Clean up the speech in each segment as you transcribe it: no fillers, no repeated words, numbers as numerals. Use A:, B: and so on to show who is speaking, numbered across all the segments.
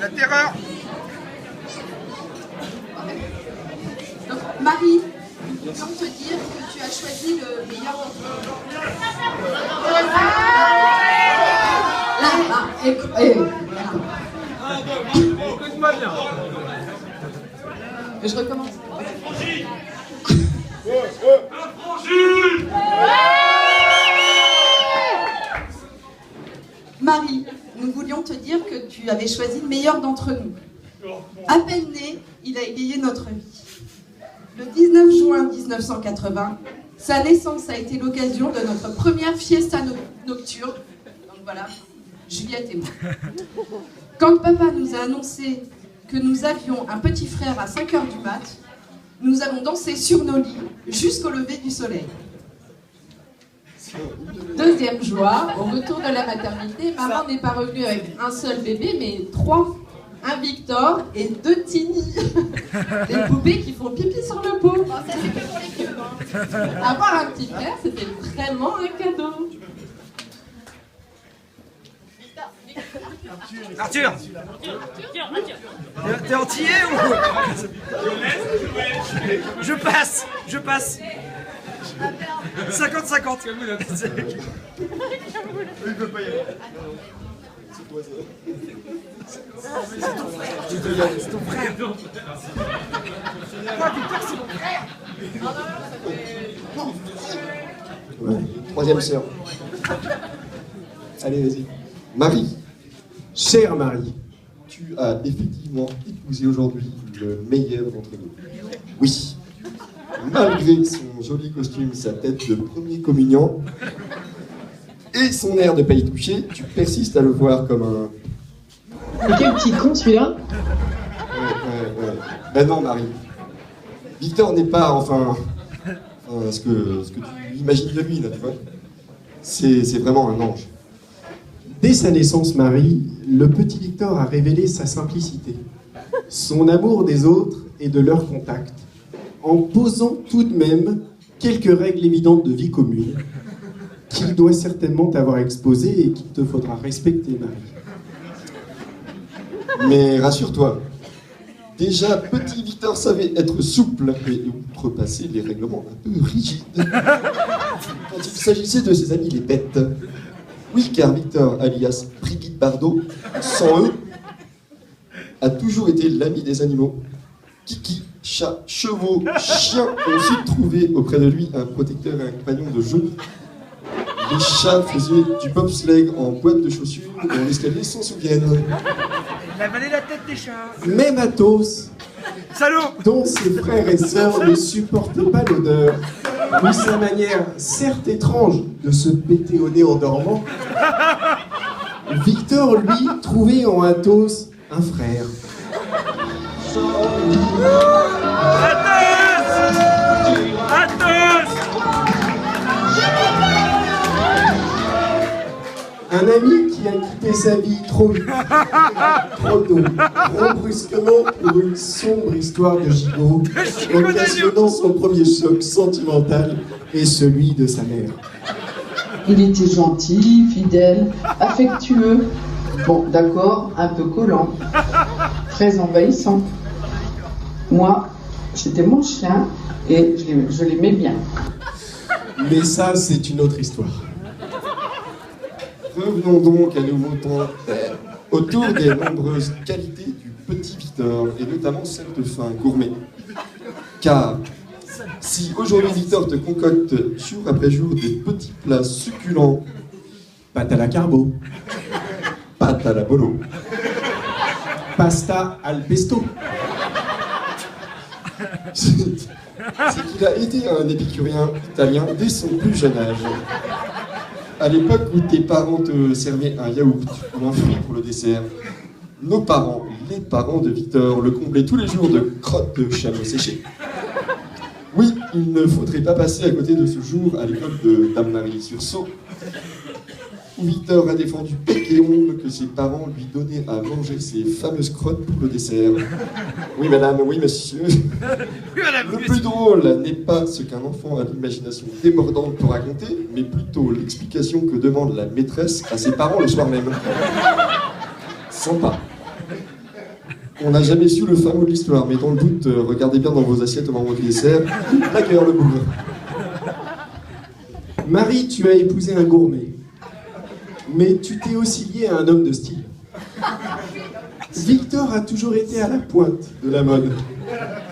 A: La terreur.
B: Donc, Marie, nous voulions te dire que tu as choisi le meilleur d'entre nous. D'accord.
A: Écoute-moi bien.
B: Je recommence. Marie, nous voulions te dire que tu avais choisi le meilleur d'entre nous. À peine né, il a égayé notre vie. Le 19 juin 1980, sa naissance a été l'occasion de notre première fiesta nocturne. Donc voilà, Juliette et moi. Quand papa nous a annoncé que nous avions un petit frère à 5h du mat', nous avons dansé sur nos lits jusqu'au lever du soleil. Deuxième joie, au retour de la maternité, maman n'est pas revenue avec un seul bébé, mais 3. Un Victor et 2 Tini. Des poupées qui font pipi sur le pot. Ça, c'est que pour les cubes. Avoir un petit frère, c'était vraiment un cadeau.
A: Arthur. T'es antillais ou... Je passe. 50-50. Il peut pas y aller. C'est toi ça. C'est ton frère. Quoi, Victor, c'est mon frère.
C: Ouais. Troisième sœur. Allez, vas-y. Marie. Chère Marie, tu as effectivement épousé aujourd'hui le meilleur d'entre nous. Oui. Malgré son joli costume, sa tête de premier communiant et son air de pas y toucher, tu persistes à le voir comme un...
D: Mais quel petit con celui-là.
C: Ouais. Ben non, Marie. Victor n'est pas, ce que tu imagines de lui, là, tu vois. C'est vraiment un ange. Dès sa naissance, Marie, le petit Victor a révélé sa simplicité, son amour des autres et de leur contact, en posant tout de même quelques règles évidentes de vie commune qu'il doit certainement t'avoir exposées et qu'il te faudra respecter, Marie. Mais rassure-toi, déjà petit Victor savait être souple et outrepasser les règlements un peu rigides quand il s'agissait de ses amis les bêtes. Oui, car Victor, alias Brigitte Bardot, sans eux, a toujours été l'ami des animaux. Kiki, chats, chevaux, chiens ont aussi trouvé auprès de lui un protecteur et un compagnon de jeu. Les chats faisaient du bobsleigh en boîte de chaussures dont l'escalier s'en souviennent.
A: Il a avalé la tête des chats.
C: Même Athos,
A: Salaud.
C: dont ses frères et sœurs ne supportaient pas l'odeur, ou sa manière, certes étrange, de se péter au nez en dormant, Victor, lui, trouvait en Athos un frère.
A: Athos.
C: Un ami qui a quitté sa vie trop vite, trop tôt, trop brusquement pour une sombre histoire de gigot, occasionnant son premier choc sentimental et celui de sa mère.
D: Il était gentil, fidèle, affectueux. Bon, d'accord, un peu collant. Très envahissant. Moi, c'était mon chien et je l'aimais bien.
C: Mais ça, c'est une autre histoire. Revenons donc à nos moutons autour des nombreuses qualités du petit Victor, et notamment celle de fin gourmet. Car si aujourd'hui Victor te concocte jour après jour des petits plats succulents, pâte à la carbo, pâte à la bolo, pasta al pesto, c'est qu'il a été un épicurien italien dès son plus jeune âge. À l'époque où tes parents te servaient un yaourt ou un fruit pour le dessert, nos parents, les parents de Victor, le comblaient tous les jours de crottes de chameau séchées. Oui, il ne faudrait pas passer à côté de ce jour à l'école de Dame Marie sur Sceaux, où Victor a défendu bec et ongle que ses parents lui donnaient à manger ces fameuses crottes pour le dessert. Oui madame, oui monsieur. Le plus drôle n'est pas ce qu'un enfant a l'imagination débordante pour raconter, mais plutôt l'explication que demande la maîtresse à ses parents le soir même. Sympa. On n'a jamais su le fin mot de l'histoire, mais dans le doute, regardez bien dans vos assiettes au moment du dessert. D'accord, le bougre. Marie, tu as épousé un gourmet. Mais tu t'es aussi lié à un homme de style. Victor a toujours été à la pointe de la mode.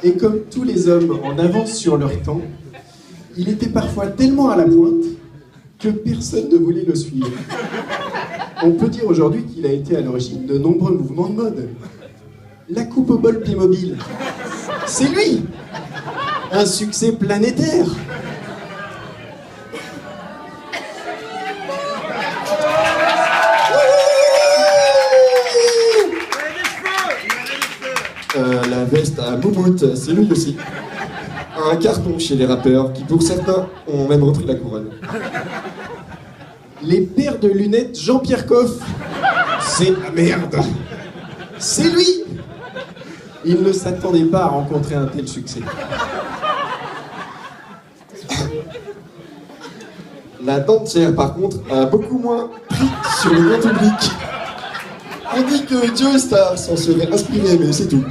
C: Et comme tous les hommes en avance sur leur temps, il était parfois tellement à la pointe que personne ne voulait le suivre. On peut dire aujourd'hui qu'il a été à l'origine de nombreux mouvements de mode. La coupe au bol Playmobil, c'est lui! Un succès planétaire! La veste à Moumout, c'est lui aussi. Un carton chez les rappeurs qui, pour certains, ont même repris la couronne. Les paires de lunettes Jean-Pierre Coff, c'est la merde. C'est lui. Il ne s'attendait pas à rencontrer un tel succès. La dentière, par contre, a beaucoup moins pris sur le grand public. On dit que Joe Star s'en serait inspiré, mais c'est tout.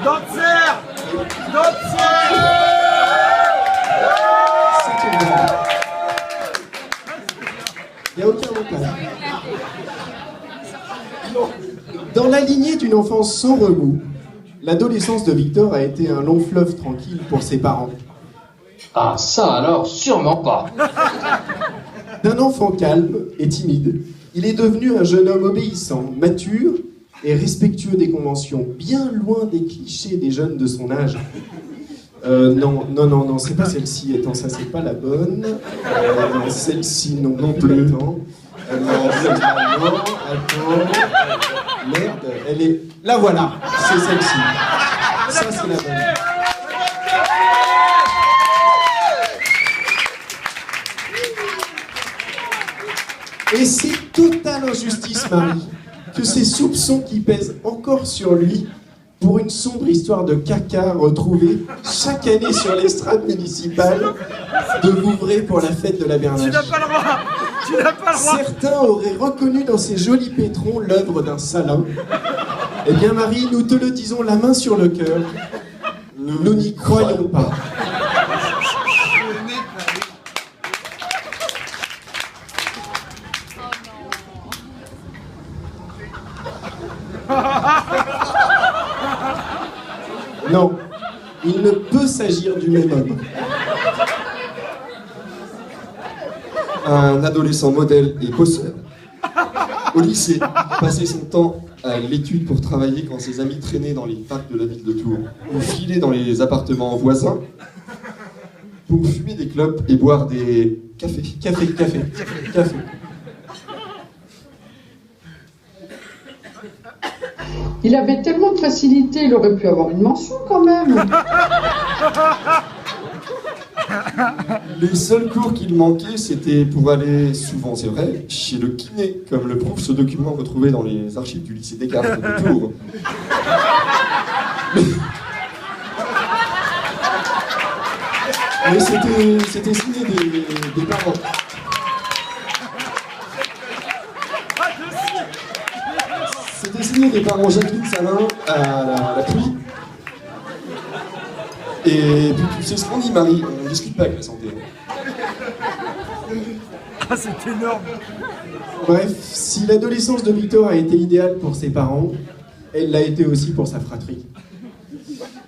A: Danser! Danser!
C: C'est une blague. Il n'y a aucun montage. Dans la lignée d'une enfance sans remous, l'adolescence de Victor a été un long fleuve tranquille pour ses parents.
E: Ah, ça alors, sûrement pas.
C: D'un enfant calme et timide, il est devenu un jeune homme obéissant, mature et respectueux des conventions, bien loin des clichés des jeunes de son âge. Non, c'est pas celle-ci. Attends, ça c'est pas la bonne. Celle-ci, non plus. Attends. Non, attends. Merde, elle est... La voilà, c'est celle-ci. Ça c'est la bonne. Et c'est totale injustice, Marie, que ces soupçons qui pèsent encore sur lui pour une sombre histoire de caca retrouvée chaque année sur l'estrade municipale de Vouvray pour la fête de la Bernache.
A: Tu n'as pas le droit! Tu n'as pas le droit!
C: Certains auraient reconnu dans ces jolis pétrons l'œuvre d'un salin. Eh bien, Marie, nous te le disons la main sur le cœur, nous n'y croyons pas. Non, il ne peut s'agir du même homme. Un adolescent modèle et bosseur. Au lycée, il passait son temps à l'étude pour travailler quand ses amis traînaient dans les parcs de la ville de Tours, ou filaient dans les appartements voisins pour fumer des clopes et boire des cafés. Café.
D: Il avait tellement de facilité, il aurait pu avoir une mention quand même.
C: Les seuls cours qu'il manquait, c'était pour aller, souvent c'est vrai, chez le kiné, comme le prouve ce document retrouvé dans les archives du lycée Descartes de Tours. Mais c'était signé des parents. C'était signé des parents Jacqueline Salin à la pluie. Et puis tu sais ce qu'on dit, Marie, on ne discute pas avec la santé.
A: Ah, c'est énorme!
C: Bref, si l'adolescence de Victor a été idéale pour ses parents, elle l'a été aussi pour sa fratrie.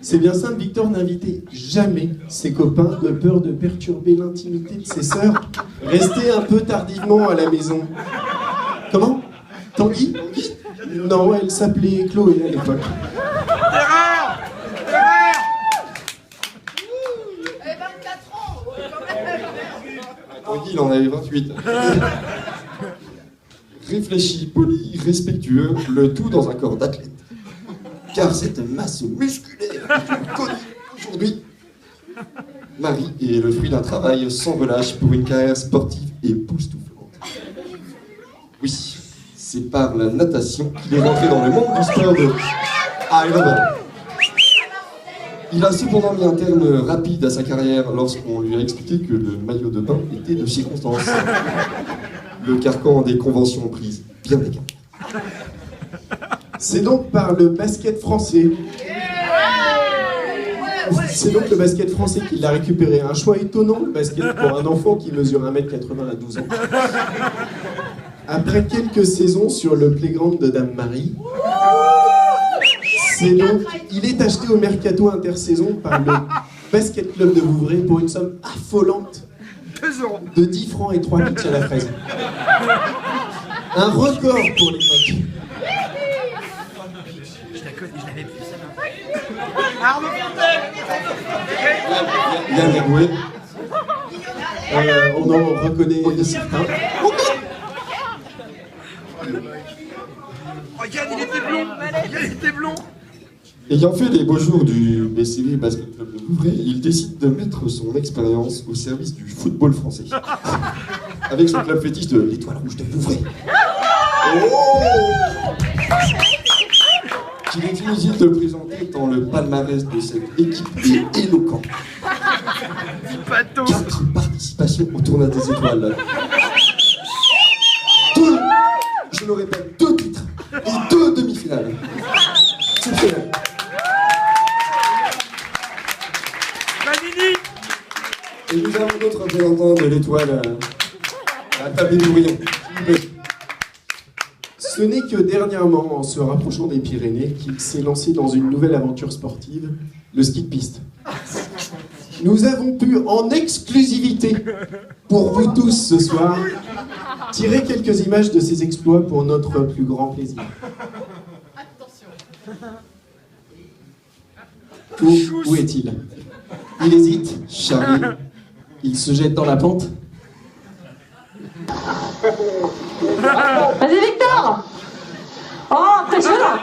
C: C'est bien simple, Victor n'invitait jamais ses copains de peur de perturber l'intimité de ses sœurs. Rester un peu tardivement à la maison. Comment? Tanguy? Non, elle s'appelait Chloé à l'époque.
A: Erreur! Erreur!
C: Tanguy, il en avait 28. Réfléchi, poli, respectueux, le tout dans un corps d'athlète. Car cette masse musculaire que tu connais aujourd'hui, Marie est le fruit d'un travail sans relâche pour une carrière sportive époustouflante. Oui, c'est par la natation qu'il est rentré dans le monde du sport de high level. Il a cependant mis un terme rapide à sa carrière lorsqu'on lui a expliqué que le maillot de bain était de circonstance. le carcan des conventions prises bien légal.
F: C'est donc par le basket français. C'est donc le basket français qui l'a récupéré. Un choix étonnant, le basket, pour un enfant qui mesure 1m80 à 12 ans. Après quelques saisons sur le playground de Dame Marie, il est acheté au mercato intersaison par le basket club de Vouvray pour une somme affolante
A: 2 euros.
F: de 10 francs et 3 pitchs à la fraise. Un record pour l'époque.
A: Je l'avais plus, ça. Arnaud Fontaine.
F: Yann Agoué. On en reconnaît certains.
A: Oh, Yann, il était blond. Yann, il était blond.
C: Ayant fait les beaux jours du BCV Basket Club de Vouvray, il décide de mettre son expérience au service du football français. Avec son club fétiche de l'Étoile Rouge de Vouvray. Qu'il est inutile de présenter dans le palmarès de cette équipe est éloquent. 4 participations au tournoi des étoiles. 2, je le répète, 2 titres et 2 demi-finales. Exceptionnel.
A: Vanini.
C: Et nous avons d'autres représentants de l'étoile à la table des bourrillons.
F: Ce n'est que dernièrement, en se rapprochant des Pyrénées, qu'il s'est lancé dans une nouvelle aventure sportive, le ski de piste. Nous avons pu, en exclusivité, pour vous tous ce soir, tirer quelques images de ses exploits pour notre plus grand plaisir. Où est-il? Il hésite, Charlie. Il se jette dans la pente.
G: Vas-y Victor. Oh, t'es chaud là.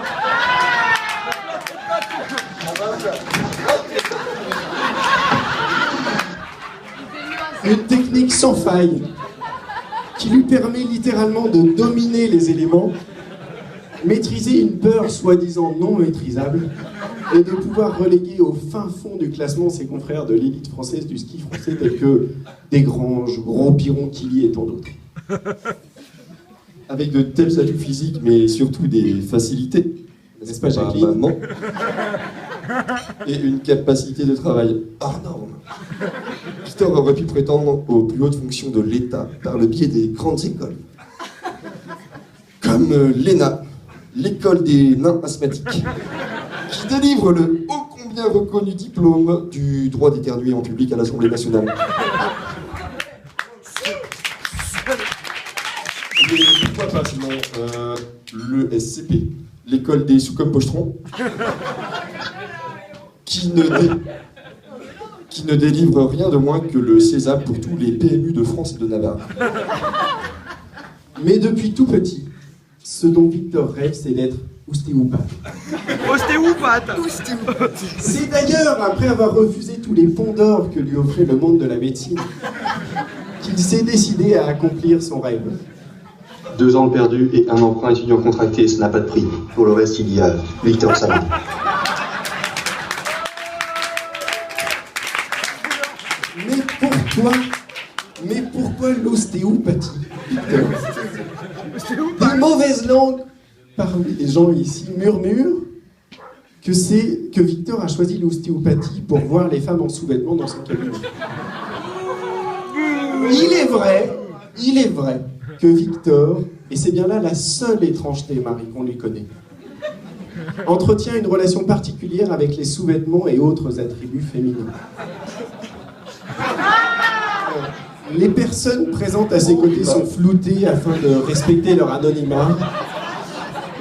F: Une technique sans faille qui lui permet littéralement de dominer les éléments, maîtriser une peur soi-disant non maîtrisable et de pouvoir reléguer au fin fond du classement ses confrères de l'élite française du ski français tels que Desgranges, Gros-Piron, Killy et tant d'autres.
C: Avec de tels atouts physiques, mais surtout des facilités,
F: N'est-ce pas, Jacqueline?
C: maman, et une capacité de travail hors norme. Victor aurait pu prétendre aux plus hautes fonctions de l'État par le biais des grandes écoles, comme l'ENA, l'école des nains asthmatiques, qui délivre le ô combien reconnu diplôme du droit d'éternuer en public à l'Assemblée nationale. Mais pourquoi pas sinon le SCP, l'école des sous-comme pochetrons, qui ne délivre rien de moins que le Sésame pour tous les PMU de France et de Navarre.
F: Mais depuis tout petit, ce dont Victor rêve, c'est d'être ostéopathe.
A: Ostéopathe.
F: C'est d'ailleurs après avoir refusé tous les ponts d'or que lui offrait le monde de la médecine qu'il s'est décidé à accomplir son rêve.
H: 2 ans de perdu et un emprunt étudiant contracté, ça n'a pas de prix. Pour le reste, il y a Victor Salon.
F: Mais pourquoi l'ostéopathie, Victor? Des mauvaises langues parmi les gens ici murmurent que Victor a choisi l'ostéopathie pour voir les femmes en sous-vêtements dans son cabinet. Il est vrai que Victor, et c'est bien là la seule étrangeté, Marie, qu'on lui connaît, entretient une relation particulière avec les sous-vêtements et autres attributs féminins. Les personnes présentes à ses côtés sont floutées afin de respecter leur anonymat.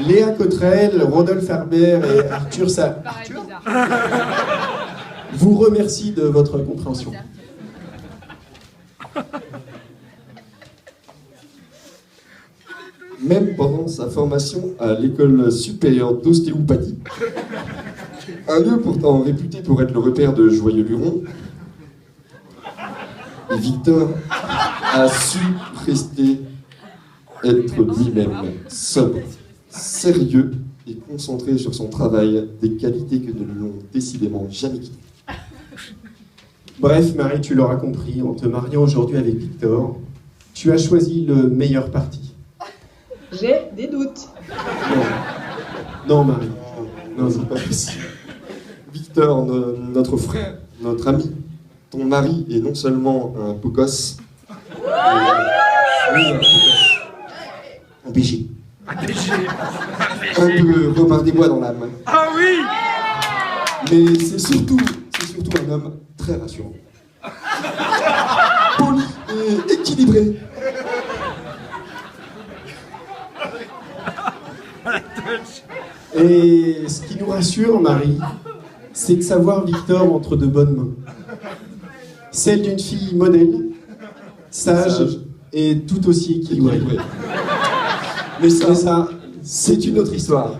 F: Léa Cottrell, Rodolphe Herbert et Arthur vous remercie de votre compréhension.
C: Même pendant sa formation à l'école supérieure d'ostéopathie, un lieu pourtant réputé pour être le repère de joyeux lurons, Victor a su rester être lui-même, sobre, sérieux et concentré sur son travail, des qualités que ne l'ont décidément jamais quittées.
F: Bref, Marie, tu l'auras compris, en te mariant aujourd'hui avec Victor, tu as choisi le meilleur parti.
G: J'ai des doutes.
F: Non, Marie.
C: Non, c'est pas possible. Victor, notre frère, notre ami, ton mari est non seulement un beau gosse, oui, un beau gosse, un BG,
A: Un péché.
C: un peu Robin des Bois dans l'âme,
A: Ah oui.
C: mais c'est surtout un homme très rassurant. Poli et équilibré.
F: Et ce qui nous rassure, Marie, c'est de savoir Victor entre de bonnes mains. Celle d'une fille modèle, sage et tout aussi équilibrée.
C: Mais ça, c'est une autre histoire.